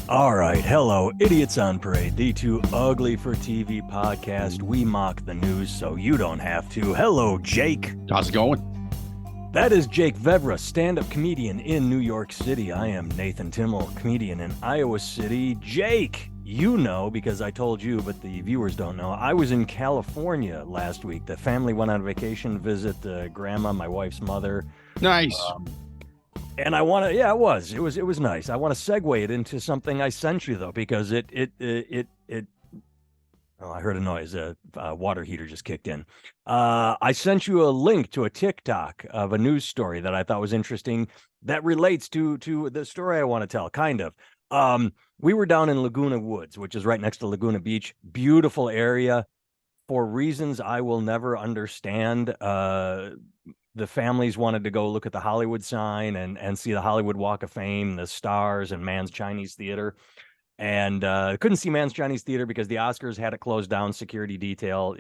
All right. Hello, Idiots on Parade, the Too Ugly for TV podcast. We mock the news so you don't have to. Hello, Jake. How's it going? That is Jake Vevra, stand-up comedian in New York City. I am Nathan Timmel, comedian in Iowa City. Jake, you know because I told you, but the viewers don't know. I was in California last week. The family went on vacation to visit grandma, my wife's mother. Nice. And I want to, yeah, it was nice. I want to segue it into something I sent you though, because oh, I heard a noise. A water heater just kicked in. I sent you a link to a TikTok of a news story that I thought was interesting that relates to the story I want to tell, kind of. We were down in Laguna Woods, which is right next to Laguna Beach. Beautiful area. For reasons I will never understand, the families wanted to go look at the Hollywood sign and see the Hollywood Walk of Fame, the stars, and Mann's Chinese Theater. And couldn't see Mann's Chinese Theater because the Oscars had it closed down, security detail.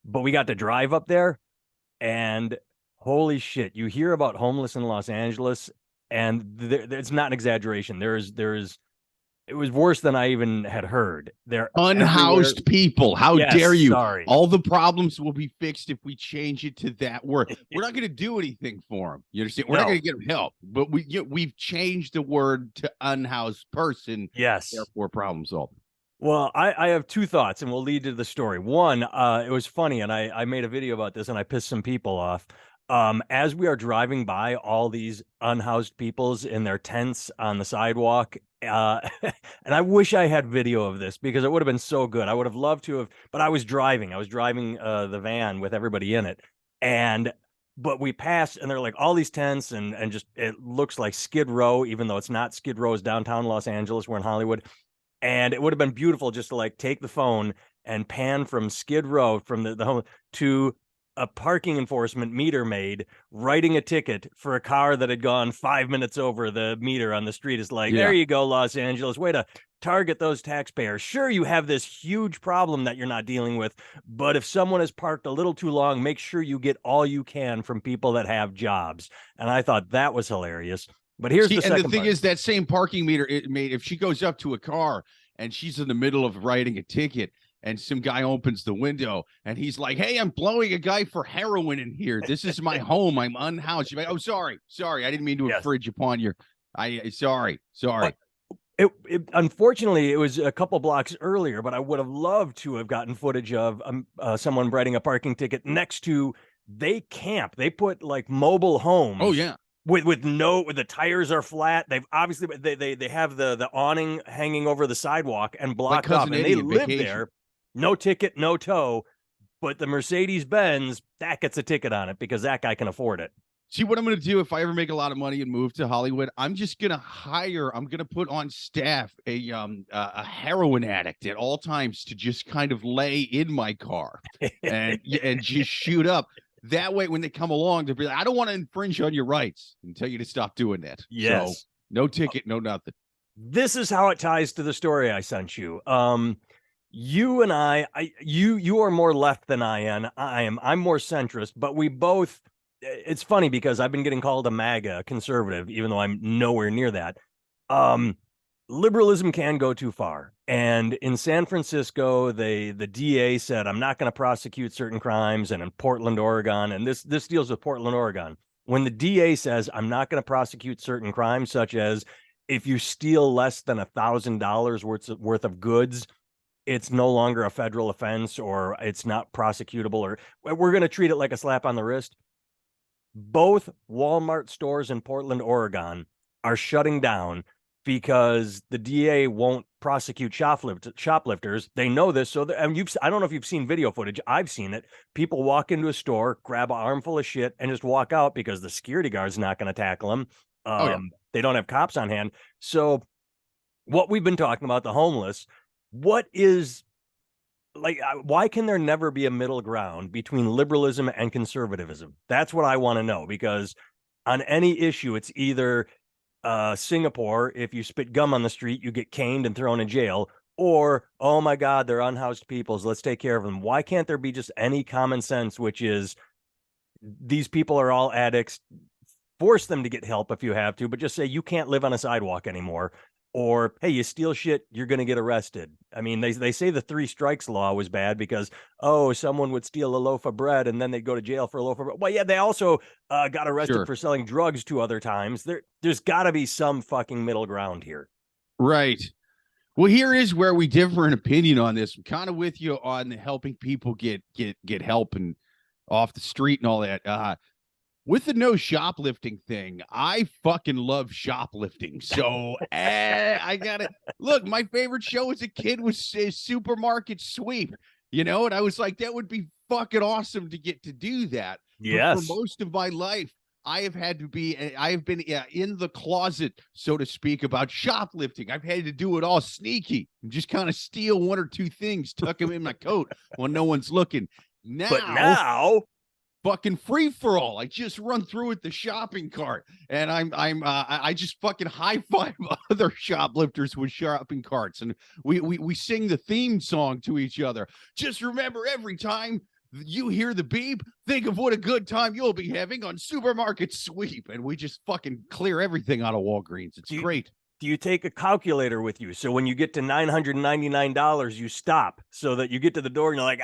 But we got to drive up there, and holy shit, you hear about homeless in Los Angeles, and it's not an exaggeration. It was worse than I even had heard. They're unhoused people. How Yes, dare you? sorry. All the problems will be fixed if we change it to that word. We're not going to do anything for them. You understand? We're not going to get them help, but we've changed the word to unhoused person. Yes. Therefore, problem solved. Well, I have two thoughts, and we'll lead to the story. One, it was funny, and I made a video about this, and I pissed some people off. As we are driving by all these unhoused peoples in their tents on the sidewalk, and I wish I had video of this because it would have been so good. I would have loved to have, but I was driving the van with everybody in it, but we passed, and they're like all these tents, and just it looks like Skid Row, even though it's not Skid Row, it's downtown Los Angeles. We're in Hollywood. And it would have been beautiful just to like take the phone and pan from Skid Row from the home to a parking enforcement meter maid writing a ticket for a car that had gone 5 minutes over the meter on the street. Is like, There you go, Los Angeles. Way to target those taxpayers. Sure, you have this huge problem that you're not dealing with, but if someone has parked a little too long, make sure you get all you can from people that have jobs. And I thought that was hilarious. But here's the second and the thing part. is, that same parking meter, if she goes up to a car and she's in the middle of writing a ticket and some guy opens the window and he's like, "Hey, I'm blowing a guy for heroin in here. This is my home. I'm unhoused." She's like, "Oh, sorry. I didn't mean to infringe upon your. Sorry." Unfortunately, it was a couple blocks earlier, but I would have loved to have gotten footage of someone writing a parking ticket next to. They camp. They put like mobile homes. Oh yeah. With the tires are flat. They've obviously they have the awning hanging over the sidewalk and blocked off, and they live there. No ticket, no tow, but the Mercedes-Benz that gets a ticket on it because that guy can afford it. See, what I'm going to do if I ever make a lot of money and move to Hollywood, I'm going to put on staff a heroin addict at all times to just kind of lay in my car and just shoot up. That way, when they come along, they'll be like, "I don't want to infringe on your rights," and tell you to stop doing that. Yes. So, no ticket, no nothing. This is how it ties to the story I sent you. You and you are more left than I am. I'm more centrist, but we both. It's funny because I've been getting called a MAGA conservative, even though I'm nowhere near that. Liberalism can go too far. And in San Francisco, the DA said, "I'm not going to prosecute certain crimes." And in Portland, Oregon, and this deals with Portland, Oregon. When the DA says, "I'm not going to prosecute certain crimes," such as if you steal less than $1,000 worth of goods, it's no longer a federal offense, or it's not prosecutable, or we're going to treat it like a slap on the wrist. Both Walmart stores in Portland, Oregon are shutting down because the DA won't prosecute shoplifters. They know this. So I don't know if you've seen video footage. I've seen it. People walk into a store, grab an armful of shit, and just walk out because the security guard's not going to tackle them. They don't have cops on hand. So what we've been talking about, the homeless, what is like, why can there never be a middle ground between liberalism and conservatism? That's what I want to know, because on any issue, it's either Singapore, if you spit gum on the street, you get caned and thrown in jail, or, oh my God, they're unhoused peoples, let's take care of them. Why can't there be just any common sense, which is these people are all addicts, force them to get help if you have to, but just say you can't live on a sidewalk anymore, or hey, you steal shit, you're going to get arrested. I mean, they say the 3 strikes law was bad because, oh, someone would steal a loaf of bread and then they'd go to jail for a loaf of bread. Well, yeah, they also got arrested Sure. for selling drugs 2 other times. There's got to be some fucking middle ground here. Right. Well, here is where we differ in opinion on this. I'm kind of with you on helping people get help and off the street and all that. With the no shoplifting thing, I fucking love shoplifting. So I gotta look. My favorite show as a kid was Supermarket Sweep. You know, and I was like, that would be fucking awesome to get to do that. Yes. But for most of my life, I have been in the closet, so to speak, about shoplifting. I've had to do it all sneaky and just kind of steal 1 or 2 things, tuck them in my coat when no one's looking. Now, fucking free for all. I just run through with the shopping cart, and I just fucking high five other shoplifters with shopping carts, and we sing the theme song to each other. Just remember, every time you hear the beep, think of what a good time you'll be having on Supermarket Sweep, and we just fucking clear everything out of Walgreens. It's great. Do you take a calculator with you? So when you get to $999, you stop so that you get to the door and you're like,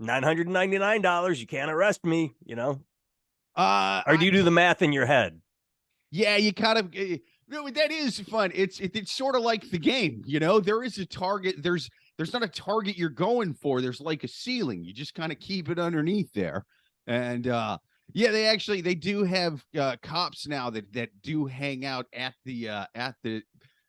$999, you can't arrest me, you know? Or do you do the math in your head? Yeah, you kind of, that is fun. It's sort of like the game, you know, there is a target. There's not a target you're going for. There's like a ceiling. You just kind of keep it underneath there. And, yeah, they do have cops now that do hang out at the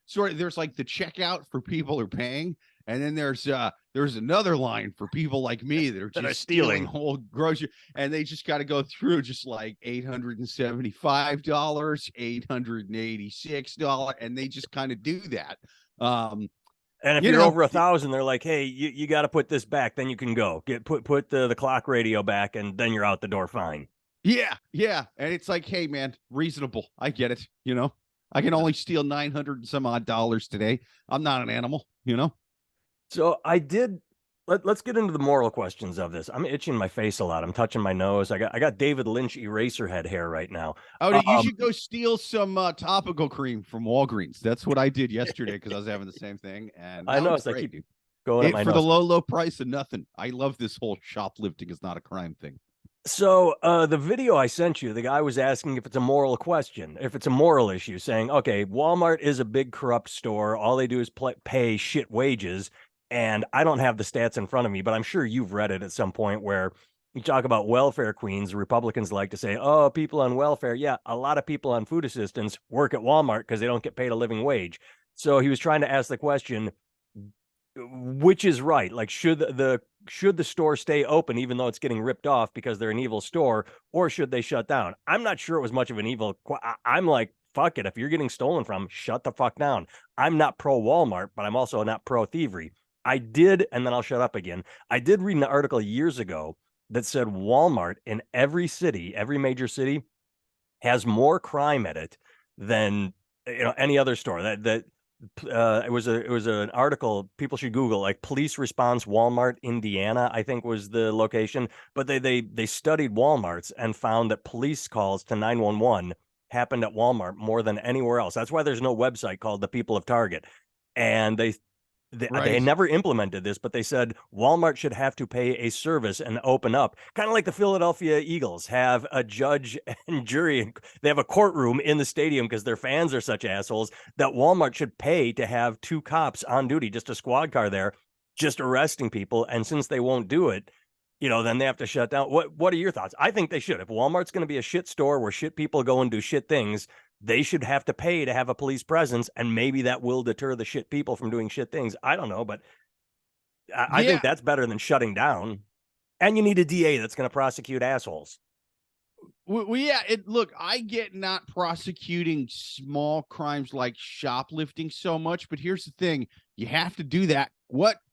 sort of, there's like the checkout for people who are paying, and then there's another line for people like me that are just stealing whole grocery, and they just got to go through just like $875, $886, and they just kind of do that. And if you're over 1,000, they're like, hey, you got to put this back, then you can go put the clock radio back, and then you're out the door fine. Yeah. And it's like, hey, man, reasonable. I get it. You know, I can only steal $900 and some odd today. I'm not an animal, you know? So let's get into the moral questions of this. I'm itching my face a lot. I'm touching my nose. I got David Lynch Eraserhead hair right now. Oh, you should go steal some topical cream from Walgreens. That's what I did yesterday because I was having the same thing. And I know. I keep going at my for nose. the low price of nothing. I love this whole shoplifting is not a crime thing. So the video I sent you, the guy was asking if it's a moral question, if it's a moral issue, saying, okay, Walmart is a big corrupt store. All they do is pay shit wages. And I don't have the stats in front of me, but I'm sure you've read it at some point where you talk about welfare queens. Republicans like to say, oh, people on welfare. Yeah, a lot of people on food assistance work at Walmart because they don't get paid a living wage. So he was trying to ask the question, which is right? Like, should the store stay open even though it's getting ripped off because they're an evil store, or should they shut down? I'm not sure it was much of an evil. I'm like, fuck it. If you're getting stolen from, shut the fuck down. I'm not pro Walmart, but I'm also not pro thievery. I did, and then I'll shut up again. I did read an article years ago that said Walmart in every city, every major city, has more crime at it than any other store. It was an article people should Google, like police response Walmart Indiana, I think was the location. But they studied Walmarts and found that police calls to 911 happened at Walmart more than anywhere else. That's why there's no website called the People of Target. And they never implemented this, but they said Walmart should have to pay a service and open up, kind of like the Philadelphia Eagles have a judge and jury. They have a courtroom in the stadium because their fans are such assholes that Walmart should pay to have 2 cops on duty, just a squad car there, just arresting people. And since they won't do it, then they have to shut down. What are your thoughts? I think they should. If Walmart's going to be a shit store where shit people go and do shit things, they should have to pay to have a police presence, and maybe that will deter the shit people from doing shit things. I don't know, but I think that's better than shutting down. And you need a DA that's going to prosecute assholes. Well, yeah. Look, I get not prosecuting small crimes like shoplifting so much, but here's the thing: you have to do that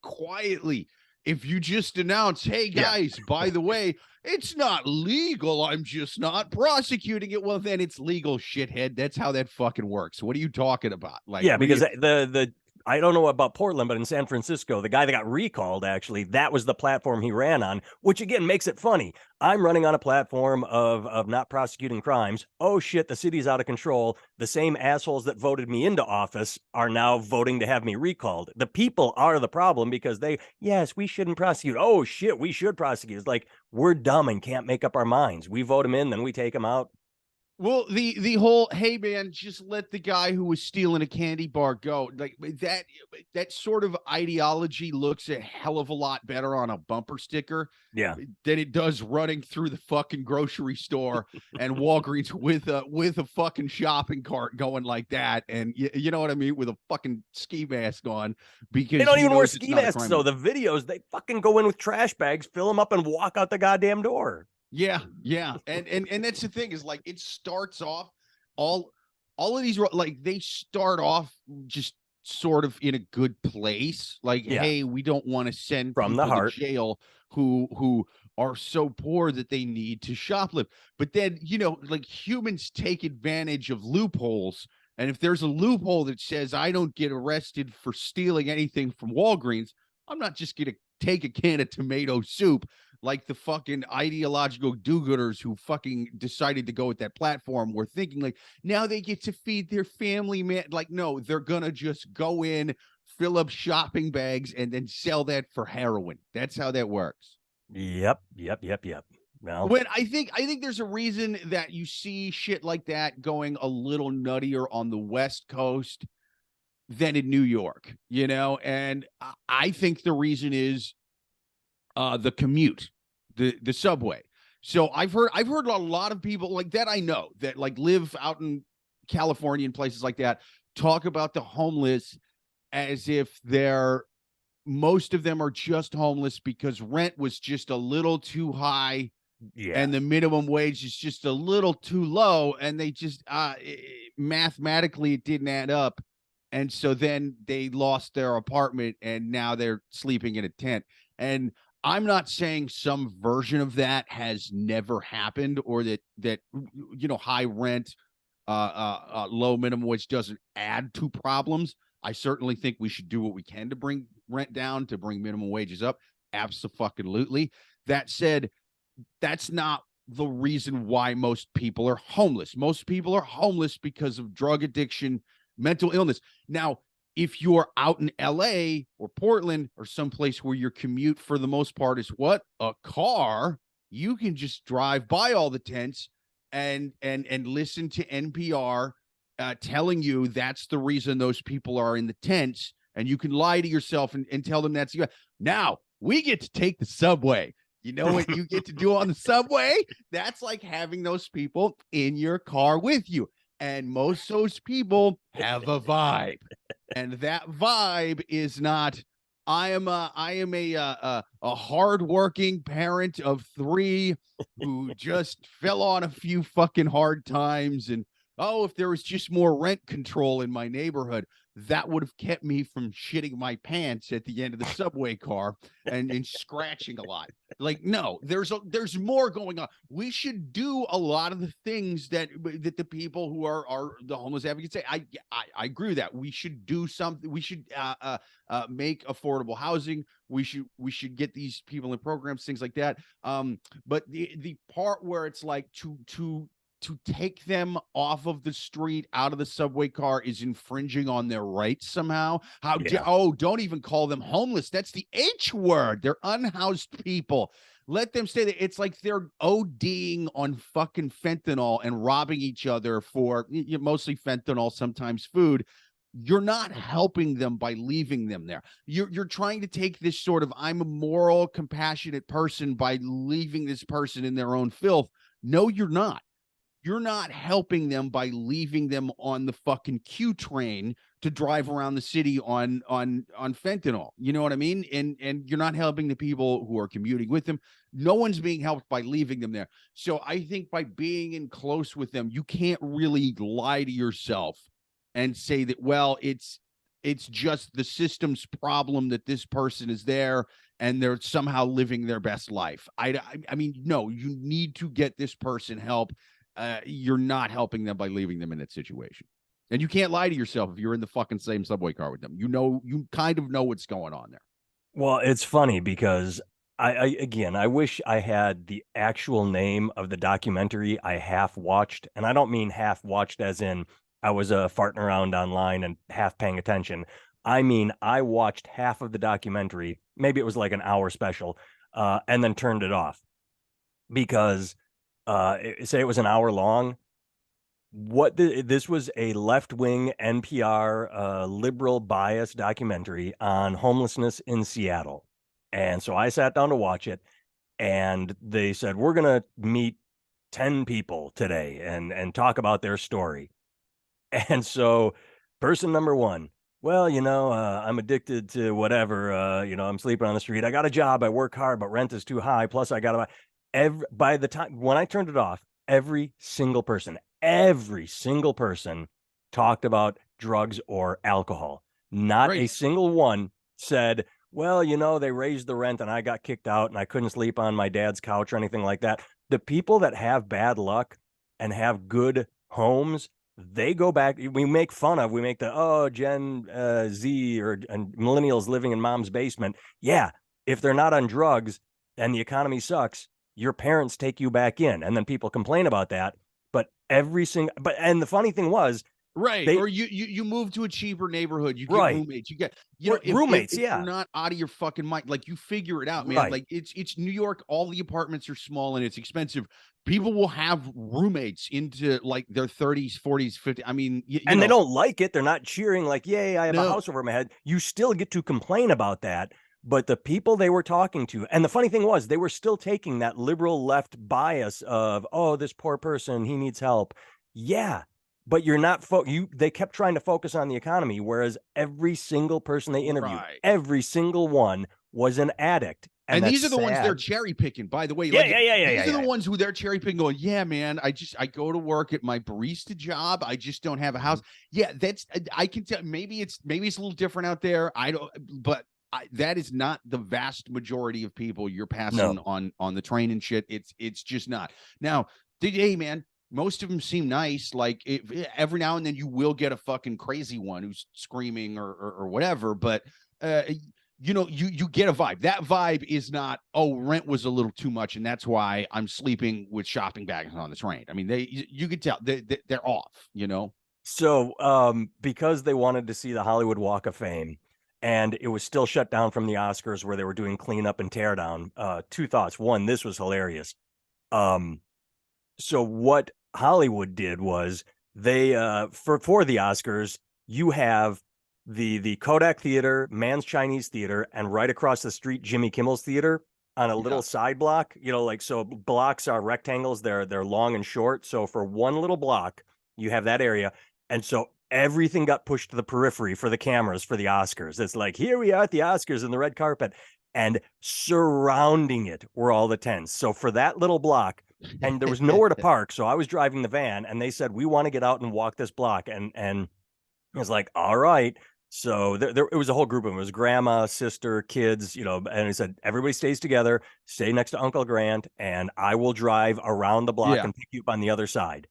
quietly. If you just announce, hey, guys, by the way, it's not legal, I'm just not prosecuting it. Well, then it's legal, shithead. That's how that fucking works. What are you talking about? Like, because the I don't know about Portland, but in San Francisco, the guy that got recalled, actually, that was the platform he ran on, which again makes it funny. I'm running on a platform of not prosecuting crimes. Oh shit, the city's out of control. The same assholes that voted me into office are now voting to have me recalled. The people are the problem because yes, we shouldn't prosecute. Oh shit, we should prosecute. It's like we're dumb and can't make up our minds. We vote them in, then we take them out. Well, the whole, hey man, just let the guy who was stealing a candy bar go. Like that sort of ideology looks a hell of a lot better on a bumper sticker Yeah. than it does running through the fucking grocery store and Walgreens with a fucking shopping cart going like that, and you know what I mean, with a fucking ski mask on, because They don't he even wear knows it's ski not a masks crime. though. The videos, they fucking go in with trash bags, fill them up, and walk out the goddamn door. Yeah, yeah, and that's the thing, is like it starts off all of these, like they start off just sort of in a good place, like, Yeah. hey, we don't want to send From the people to heart. jail who are so poor that they need to shoplift. But then, like, humans take advantage of loopholes, and if there's a loophole that says I don't get arrested for stealing anything from Walgreens, I'm not just gonna take a can of tomato soup like the fucking ideological do-gooders who fucking decided to go with that platform were thinking, like, now they get to feed their family, man. Like, no, they're gonna just go in, fill up shopping bags, and then sell that for heroin. That's how that works. Yep. Well, When I think there's a reason that you see shit like that going a little nuttier on the West Coast than in New York, and I think the reason is the commute, the subway. So I've heard a lot of people like that I know that like live out in California and places like that talk about the homeless as if most of them are just homeless because rent was just a little too high yeah. and the minimum wage is just a little too low, and they just mathematically it didn't add up, and so then they lost their apartment and now they're sleeping in a tent. And I'm not saying some version of that has never happened, or that high rent, low minimum wage doesn't add to problems. I certainly think we should do what we can to bring rent down, to bring minimum wages up. Absolutely. That said, that's not the reason why most people are homeless. Most people are homeless because of drug addiction, mental illness. Now, if you're out in LA or Portland or someplace where your commute for the most part is what? A car, you can just drive by all the tents and listen to NPR telling you that's the reason those people are in the tents, and you can lie to yourself and tell them that's the. Now we get to take the subway. You know what you get to do on the subway? That's like having those people in your car with you. And most of those people have a vibe. And that vibe is not, I am a hardworking parent of 3 who just fell on a few fucking hard times, and if there was just more rent control in my neighborhood, that would have kept me from shitting my pants at the end of the subway car and scratching a lot. Like, no, there's more going on. We should do a lot of the things that the people who are the homeless advocates say. I agree with that. We should do something. We should make affordable housing. We should get these people in programs, things like that. But the part where it's like to take them off of the street, out of the subway car, is infringing on their rights somehow. Don't even call them homeless. That's the H word. They're unhoused people. Let them stay there. It's like they're ODing on fucking fentanyl and robbing each other for mostly fentanyl, sometimes food. You're not helping them by leaving them there. You're trying to take this sort of, I'm a moral, compassionate person by leaving this person in their own filth. No, you're not. You're not helping them by leaving them on the fucking Q train to drive around the city on fentanyl. You know what I mean? And you're not helping the people who are commuting with them. No one's being helped by leaving them there. So I think by being in close with them, you can't really lie to yourself and say that, well, it's just the system's problem that this person is there and they're somehow living their best life. I mean, no, you need to get this person help. You're not helping them by leaving them in that situation. And you can't lie to yourself if you're in the fucking same subway car with them. You kind of know what's going on there. Well, it's funny because I wish I had the actual name of the documentary I half watched, and I don't mean half watched as in I was farting around online and half paying attention. I mean I watched half of the documentary, maybe it was like an hour special, and then turned it off because say it was an hour long. This was a left-wing NPR liberal bias documentary on homelessness in Seattle. And so I sat down to watch it, and they said we're going to meet 10 people today and talk about their story. And so person number one, well, I'm addicted to whatever, I'm sleeping on the street. I got a job, I work hard, but rent is too high, plus I got to by the time when I turned it off, every single person talked about drugs or alcohol. Not a Right. single one said, well, they raised the rent and I got kicked out and I couldn't sleep on my dad's couch or anything like that. The people that have bad luck and have good homes, they go back. We make the Gen Z or and millennials living in mom's basement. Yeah, if they're not on drugs and the economy sucks, your parents take you back in, and then people complain about that. And the funny thing was, Right. they Or you move to a cheaper neighborhood, you get right roommates, you get roommates, if you're yeah, not out of your fucking mind, like you figure it out, man. right. Like it's New York, all the apartments are small and it's expensive. People will have roommates into like their 30s, 40s, 50s. I mean, And they don't like it. They're not cheering like, "Yay, I have a no. house over my head." You still get to complain about that, but the people they were talking to, and the funny thing was, they were still taking that liberal left bias of, "Oh, this poor person, he needs help." Yeah, but you're not they kept trying to focus on the economy, whereas every single person they interviewed, Right. every single one was an addict, and And that's these are the ones they're sad. cherry picking, by the way. Yeah, Like yeah, yeah, yeah, yeah, these are the yeah. ones who they're cherry picking, going, yeah, man, I go to work at my barista job. I just don't have a Mhm. house. Yeah, that's I can tell. Maybe it's a little different out there. I don't, but that is not the vast majority of people you're passing No. on the train and shit. It's just not. Now, hey, man, most of them seem nice. Like every now and then you will get a fucking crazy one who's screaming or whatever, but uh you get a vibe. That vibe is not, oh, rent was a little too much and that's why I'm sleeping with shopping bags on the train. I mean, you could tell they're off. So, because they wanted to see the Hollywood Walk of Fame, and it was still shut down from the Oscars where they were doing cleanup and teardown. Two thoughts. One, this was hilarious. Um, so what Hollywood did was they for the Oscars, you have the Kodak Theater, Mann's Chinese Theater, and right across the street, Jimmy Kimmel's Theater on a Yeah. little side block. Like so blocks are rectangles, they're long and short. So for one little block, you have that area. And so everything got pushed to the periphery for the cameras for the Oscars. It's like here we are at the Oscars in the red carpet. And surrounding it were all the tents. So for that little block, and there was nowhere to park. So I was driving the van and they said, we want to get out and walk this block. And I was like, all right. So it was a whole group of them. It was grandma, sister, kids, and he said, everybody stays together, stay next to Uncle Grant, and I will drive around the block Yeah. and pick you up on the other side.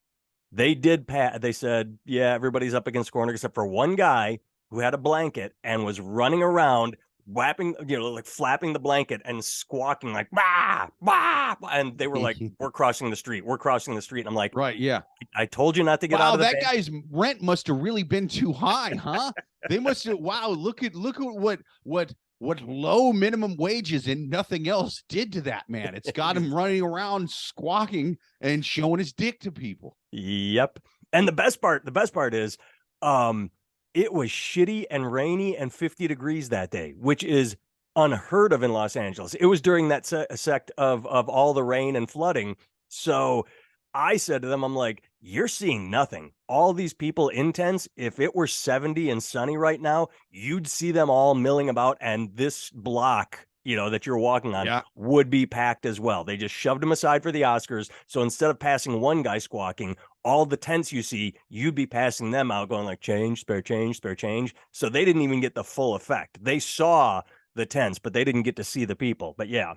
They did they said, yeah, everybody's up against corner except for one guy who had a blanket and was running around whapping, like flapping the blanket and squawking like, bah, bah, and they were like, we're crossing the street. We're crossing the street. And I'm like, Right. Yeah. I told you not to get out Wow, of the that van. guy's rent must have really been too high, huh? They must have. Wow, look at what low minimum wages and nothing else did to that man. It's got him running around squawking and showing his dick to people. Yep. And the best part is, it was shitty and rainy and 50 degrees that day, which is unheard of in Los Angeles. It was during that sect of all the rain and flooding. So I said to them, I'm like, you're seeing nothing. All these people in tents, if it were 70 and sunny right now, you'd see them all milling about, and this block, that you're walking on Yeah. would be packed as well. They just shoved them aside for the Oscars. So instead of passing one guy squawking, all the tents you see, you'd be passing them out going like change, spare change, spare change. So they didn't even get the full effect. They saw the tents, but they didn't get to see the people. But yeah,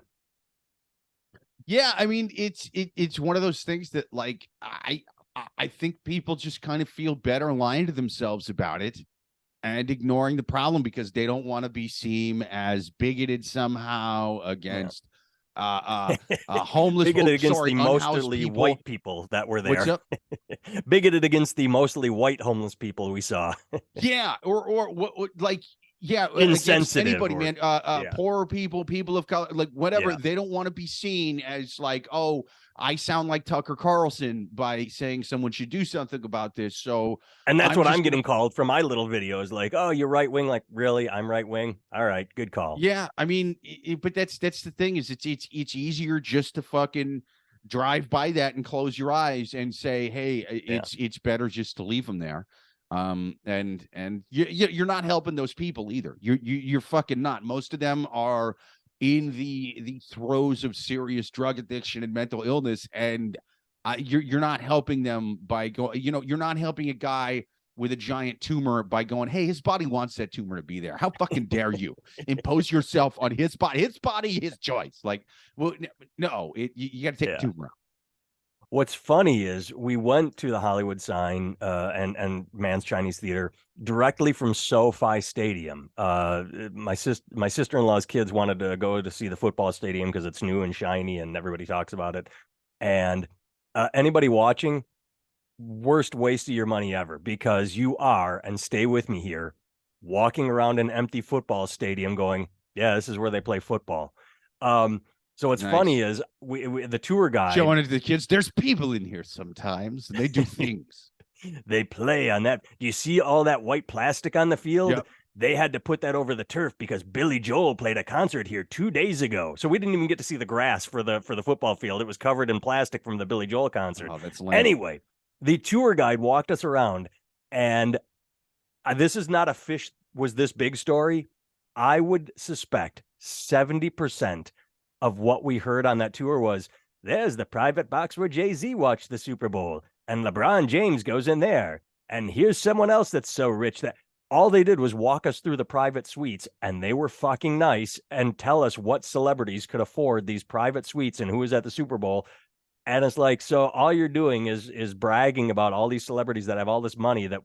Yeah, I mean, it's one of those things that like I think people just kind of feel better lying to themselves about it and ignoring the problem because they don't want to be seen as bigoted somehow Yeah. against homeless, Bigoted against the unhoused mostly people. white people that were What's there. up? Bigoted against the mostly white homeless people we saw. Yeah, or what like yeah, against Insensitive anybody, or man. yeah, Poorer people of color, like whatever. yeah. They don't want to be seen as like, oh, I sound like Tucker Carlson by saying someone should do something about this. So And that's I'm what I'm just gonna getting called for my little videos. Like, oh, you're right wing. Like, really? I'm right wing. All right, good call. Yeah, I mean, but that's the thing is it's easier just to fucking drive by that and close your eyes and say, hey, Yeah. it's better just to leave them there. And you're not helping those people either. You're fucking not. Most of them are in the throes of serious drug addiction and mental illness, and you're not helping them by going. You know, you're not helping a guy with a giant tumor by going, hey, his body wants that tumor to be there. How fucking dare you impose yourself on his body, his choice. Like, well, no, you got to take Yeah. the tumor out. What's funny is we went to the Hollywood sign and Man's Chinese Theater directly from SoFi Stadium. My sister-in-law's kids wanted to go to see the football stadium because it's new and shiny and everybody talks about it. And anybody watching, worst waste of your money ever, because you are, and stay with me here, walking around an empty football stadium going, yeah, this is where they play football. So what's funny Nice. is we the tour guide, Showing it to the kids, there's people in here sometimes and they do things. they play on that. Do you see all that white plastic on the field? Yep. They had to put that over the turf because Billy Joel played a concert here 2 days ago. So we didn't even get to see the grass for the football field. It was covered in plastic from the Billy Joel concert. Oh, that's lame. Anyway, the tour guide walked us around, and this is not a fish was this big story. I would suspect 70% of what we heard on that tour was, there's the private box where Jay-Z watched the Super Bowl, and LeBron James goes in there. And here's someone else that's so rich that all they did was walk us through the private suites, and they were fucking nice and tell us what celebrities could afford these private suites and who was at the Super Bowl. And it's like, so all you're doing is bragging about all these celebrities that have all this money that,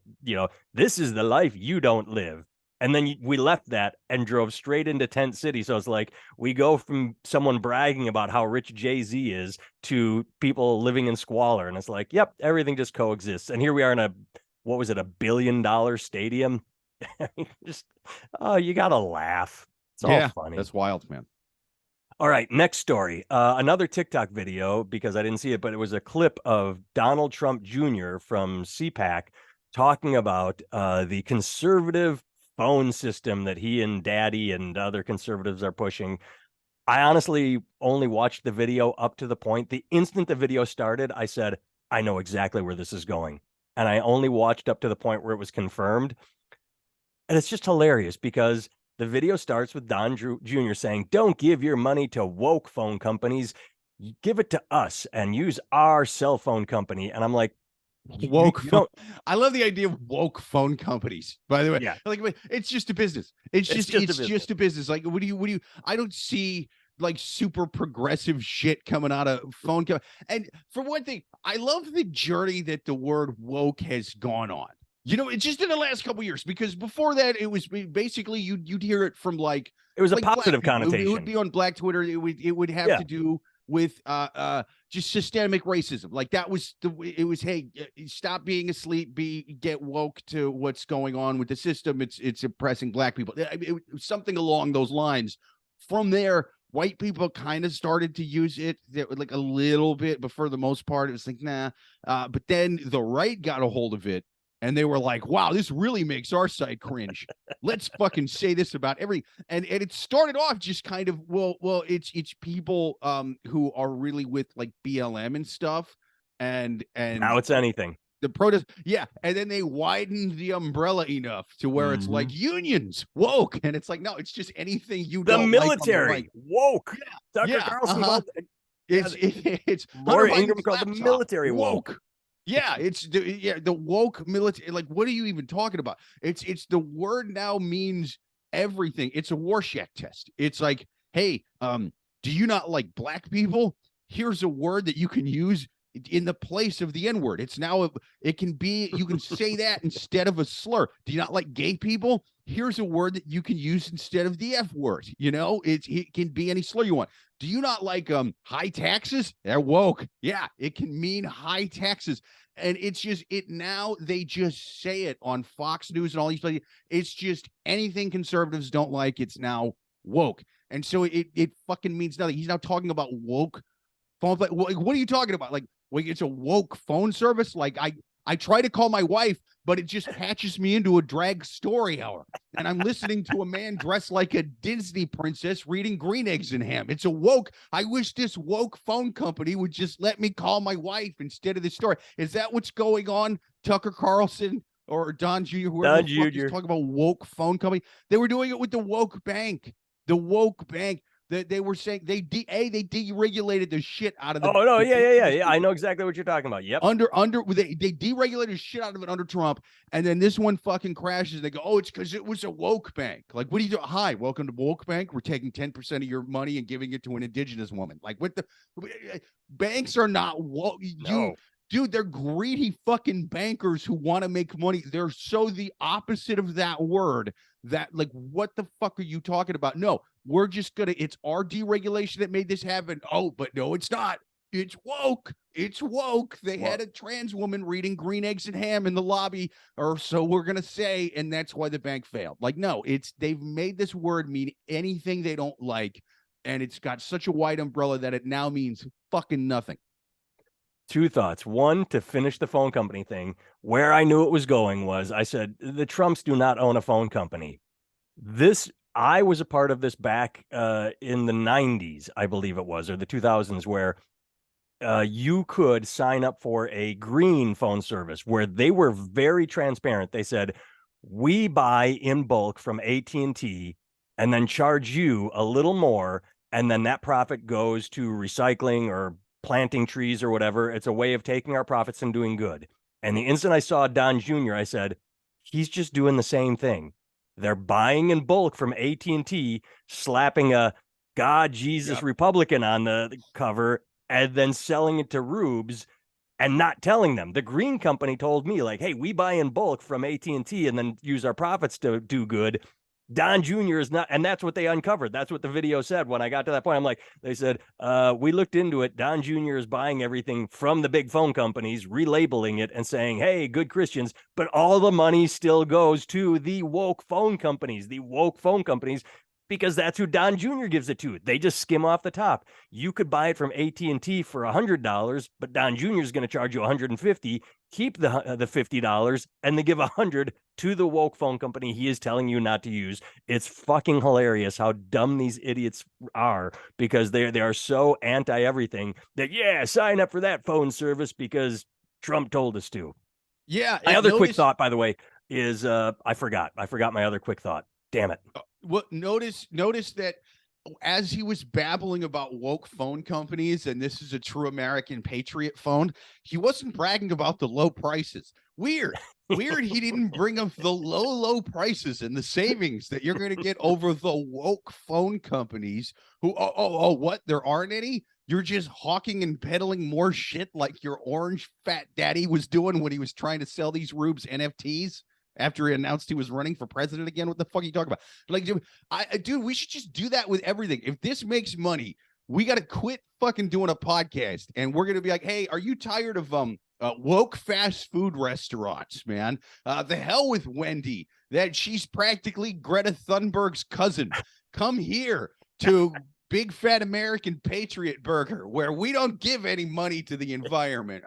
this is the life you don't live. And then we left that and drove straight into Tent City. So it's like we go from someone bragging about how rich Jay-Z is to people living in squalor. And it's like, yep, everything just coexists. And here we are in what was it, $1 billion stadium? Just, oh, you got to laugh. It's all funny. That's wild, man. All right, next story. Another TikTok video, because I didn't see it, but it was a clip of Donald Trump Jr. from CPAC talking about the conservative phone system that he and Daddy and other conservatives are pushing. I honestly only watched the video up to the point. The instant the video started, I said, I know exactly where this is going. And I only watched up to the point where it was confirmed. And it's just hilarious because the video starts with Don Jr. saying, don't give your money to woke phone companies. Give it to us and use our cell phone company. And I'm like, woke phone. I love the idea of woke phone companies, by the way. Yeah. Like, it's just a business. It's just a business. Like, what do you, I don't see like super progressive shit coming out of phone. And for one thing, I love the journey that the word woke has gone on. You know, it's just in the last couple of years, because before that, it was basically you'd hear it from like it was like a positive connotation. It would be on Black Twitter. It would have to do with just systemic racism. Like that was it was, hey, stop being asleep, get woke to what's going on with the system. It's oppressing Black people. It was something along those lines. From there, white people kind of started to use it like a little bit, but for the most part, it was like, nah. But then the right got a hold of it. And they were like, wow, this really makes our side cringe. Let's fucking say this about every and it started off just kind of well, it's people who are really with like BLM and stuff. And now it's anything. The protest, yeah. And then they widened the umbrella enough to where it's like unions woke. And it's like, no, it's just anything you don't military like woke. Tucker Carlson it's Laura Ingraham called the military woke. Yeah, it's the woke military. Like, what are you even talking about? It's the word now means everything. It's a Rorschach test. It's like, hey, do you not like Black people? Here's a word that you can use in the place of the N-word. It's now it can be, you can say that instead of a slur. Do you not like gay people? Here's a word that you can use instead of the F word. You know, it can be any slur you want. Do you not like high taxes? They're woke. Yeah, it can mean high taxes. And it's just it now they just say it on Fox News and all these places. It's just anything conservatives don't like, it's now woke. And so it fucking means nothing. He's now talking about woke phones. Like, what are you talking about? Like, well, it's a woke phone service. Like, I try to call my wife, but it just patches me into a drag story hour, and I'm listening to a man dressed like a Disney princess reading Green Eggs and Ham. It's a woke. I wish this woke phone company would just let me call my wife instead of this story. Is that what's going on, Tucker Carlson or Don Jr., whoever Don the fuck is Jr. talking about woke phone company? They were doing it with the woke bank. The woke bank. They were saying they deregulated the shit out of the. Oh no, the yeah. I know exactly what you're talking about. Yep. They deregulated shit out of it under Trump, and then this one fucking crashes. They go, oh, it's because it was a woke bank. Like, what do you do? Hi, welcome to woke bank. We're taking 10% of your money and giving it to an indigenous woman. Like, what the banks are not woke. No. Dude, they're greedy fucking bankers who want to make money. They're so the opposite of that word that, like, what the fuck are you talking about? No, we're just gonna, it's our deregulation that made this happen. Oh, but no, it's not. It's woke. It's woke. They had a trans woman reading Green Eggs and Ham in the lobby, or so we're gonna say, and that's why the bank failed. Like, no, it's they've made this word mean anything they don't like, and it's got such a wide umbrella that it now means fucking nothing. Two thoughts. One, to finish the phone company thing, where I knew it was going was I said, the Trumps do not own a phone company. I was a part of this back in the 90s, I believe it was, or the 2000s, where you could sign up for a green phone service where they were very transparent. They said, we buy in bulk from AT&T and then charge you a little more, and then that profit goes to recycling or planting trees or whatever. It's a way of taking our profits and doing good. And the instant I saw Don Jr., I said, he's just doing the same thing. They're buying in bulk from AT&T, slapping a God, Jesus, Republican on the cover, and then selling it to rubes and not telling them. The green company told me, like, hey, we buy in bulk from AT&T and then use our profits to do good. Don Jr. is not, and that's what they uncovered. That's what the video said when I got to that point. I'm like, they said, we looked into it. Don Jr. is buying everything from the big phone companies, relabeling it and saying, hey, good Christians, but all the money still goes to the woke phone companies, because that's who Don Jr. gives it to. They just skim off the top. You could buy it from AT&T for $100, but Don Jr. is going to charge you $150. Keep the $50, and they give $100 to the woke phone company he is telling you not to use. It's fucking hilarious how dumb these idiots are, because they are so anti everything that, yeah, sign up for that phone service because Trump told us to. Yeah. My other quick thought, by the way, is I forgot my other quick thought. Damn it. Well, notice that as he was babbling about woke phone companies, and this is a true American Patriot phone, he wasn't bragging about the low prices. Weird. He didn't bring up the low prices and the savings that you're going to get over the woke phone companies who, what? There aren't any? You're just hawking and peddling more shit like your orange fat daddy was doing when he was trying to sell these rubes NFTs after he announced he was running for president again. What the fuck are you talking about? Like, dude, we should just do that with everything. If this makes money, we got to quit fucking doing a podcast, and we're going to be like, hey, are you tired of woke fast food restaurants, man? The hell with Wendy, that she's practically Greta Thunberg's cousin. Come here to Big Fat American Patriot Burger, where we don't give any money to the environment.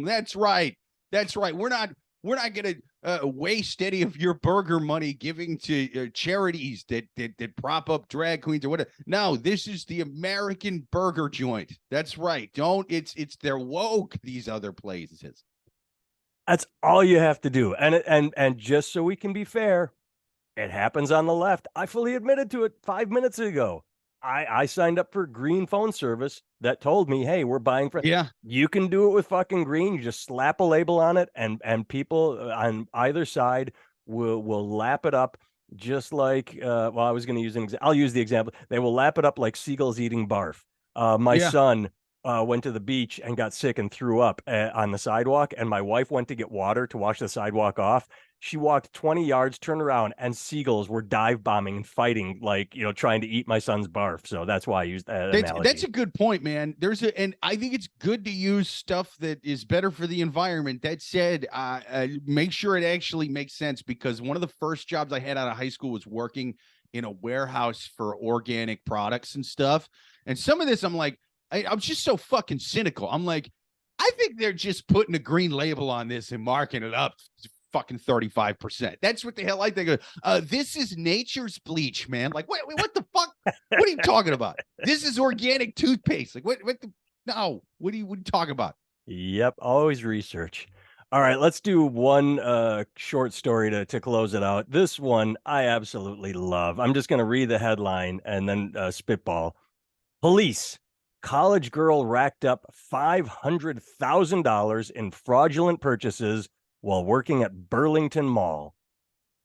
That's right. We're not going to waste any of your burger money giving to charities that prop up drag queens or whatever. No, this is the American burger joint. That's right. It's they're woke, these other places. That's all you have to do. And just so we can be fair, it happens on the left. I fully admitted to it 5 minutes ago. I signed up for green phone service that told me, hey, we're buying from. Yeah. You can do it with fucking green. You just slap a label on it, and people on either side will lap it up, just like I was going to use I'll use the example. They will lap it up like seagulls eating barf. My son went to the beach and got sick and threw up on the sidewalk. And my wife went to get water to wash the sidewalk off. She walked 20 yards, turned around, and seagulls were dive bombing and fighting, like, trying to eat my son's barf. So that's why I used that analogy. That's a good point, man. And I think it's good to use stuff that is better for the environment. That said, make sure it actually makes sense, because one of the first jobs I had out of high school was working in a warehouse for organic products and stuff. And some of this, I'm like, I'm just so fucking cynical. I'm like, I think they're just putting a green label on this and marking it up fucking 35%. That's what the hell I think of. This is nature's bleach, man. Like, what the fuck? What are you talking about? This is organic toothpaste. Like, no, what are you talking about? Yep, always research. All right, let's do one short story to close it out. This one I absolutely love. I'm just going to read the headline and then spitball. Police. College girl racked up $500,000 in fraudulent purchases while working at Burlington Mall.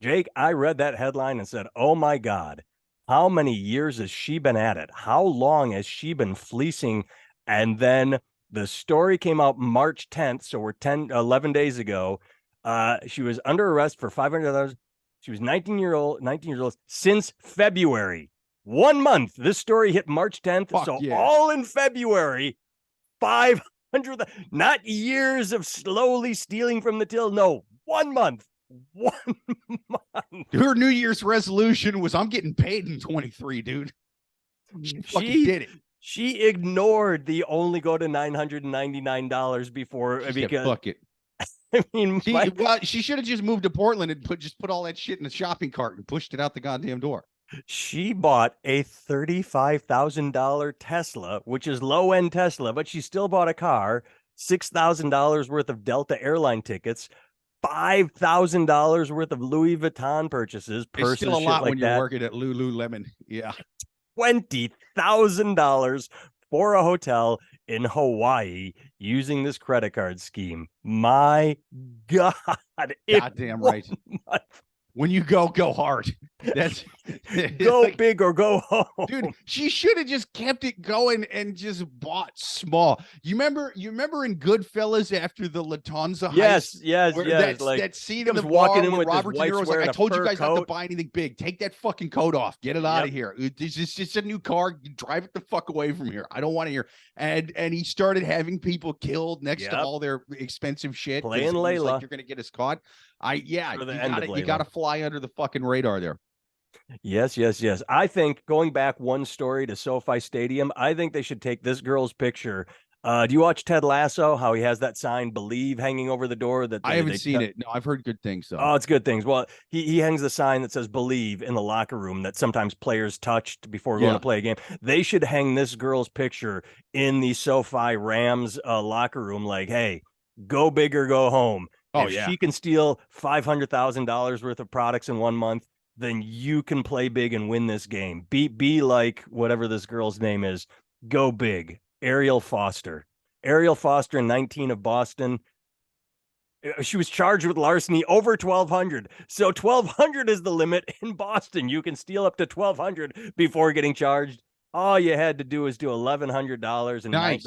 Jake, I read that headline and said, oh my God, how many years has she been at it? How long has she been fleecing? And then the story came out March 10th. So we're 11 days ago. She was under arrest for $500. She was 19 years old since February. 1 month. This story hit March 10th. All in February, 500, not years of slowly stealing from the till. No, 1 month. 1 month. Her New Year's resolution was, I'm getting paid in 23, dude. She did it. She ignored the only go to $999 before, because fuck it. I mean, she should have just moved to Portland and put all that shit in the shopping cart and pushed it out the goddamn door. She bought a $35,000 Tesla, which is low-end Tesla, but she still bought a car, $6,000 worth of Delta airline tickets, $5,000 worth of Louis Vuitton purchases. It's still a lot when you're working at Lululemon. Yeah. $20,000 for a hotel in Hawaii using this credit card scheme. My God. Goddamn right. When you go hard. That's go like, big or go home. Dude, she should have just kept it going and just bought small. You remember in Goodfellas after the Lufthansa heist? Yes. That scene in the walking in with Robert De Niro was like, I told you guys not to buy anything big. Take that fucking coat off. Get it out of here. It's just a new car. Drive it the fuck away from here. I don't want to hear. And he started having people killed next to all their expensive shit. Playing Layla. Like, you're gonna get us caught. You gotta fly under the fucking radar there. Yes. I think, going back one story to SoFi Stadium, I think they should take this girl's picture. Do you watch Ted Lasso? How he has that sign "Believe" hanging over the door? I haven't seen it. No, I've heard good things. So. Oh, it's good things. Well, he hangs the sign that says "Believe" in the locker room that sometimes players touched before going to play a game. They should hang this girl's picture in the SoFi Rams locker room. Like, hey, go big or go home. Oh, if she can steal $500,000 worth of products in 1 month, then you can play big and win this game. Be like whatever this girl's name is. Go big. Ariel Foster, 19 of Boston. She was charged with larceny over 1,200. So 1,200 is the limit in Boston. You can steal up to 1,200 before getting charged. All you had to do was do $1,100 and nice.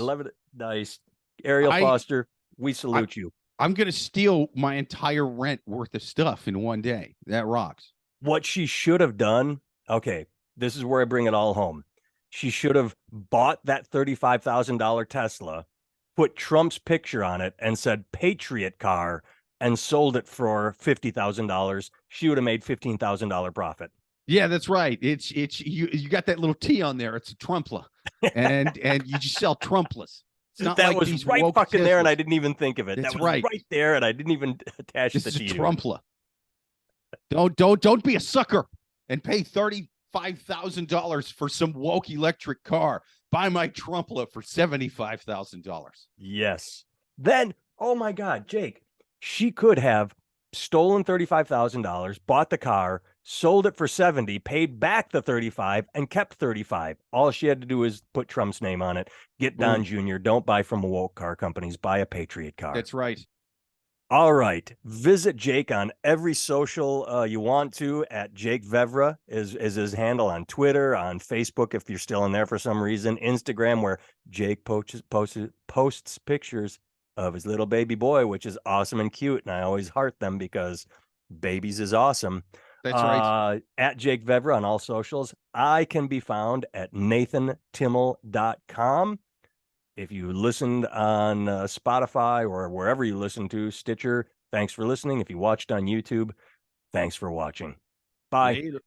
Nice. Ariel Foster, we salute you. I'm going to steal my entire rent worth of stuff in one day. That rocks. What she should have done, okay, this is where I bring it all home. She should have bought that $35,000 Tesla, put Trump's picture on it, and said Patriot car, and sold it for $50,000. She would have made $15,000 profit. Yeah, that's right. It's you got that little T on there. It's a Trumpla, and you just sell Trumpless. That like was right fucking there, and I didn't even think of it. That was right there, and I didn't even attach the T. Trumpla. Don't be a sucker and pay $35,000 for some woke electric car. Buy my Trumpla for $75,000. Yes. Then, oh my God, Jake, she could have stolen $35,000, bought the car, sold it for 70, paid back the 35, and kept 35. All she had to do is put Trump's name on it. Get Don Jr. Don't buy from woke car companies. Buy a Patriot car. That's right. All right. Visit Jake on every social you want to at Jake Vevra is his handle on Twitter, on Facebook if you're still in there for some reason, Instagram where Jake posts pictures of his little baby boy, which is awesome and cute. And I always heart them because babies is awesome. That's right. At Jake Vevra on all socials. I can be found at nathantimmel.com. If you listened on Spotify or wherever you listen to, Stitcher, thanks for listening. If you watched on YouTube, thanks for watching. Bye. Later.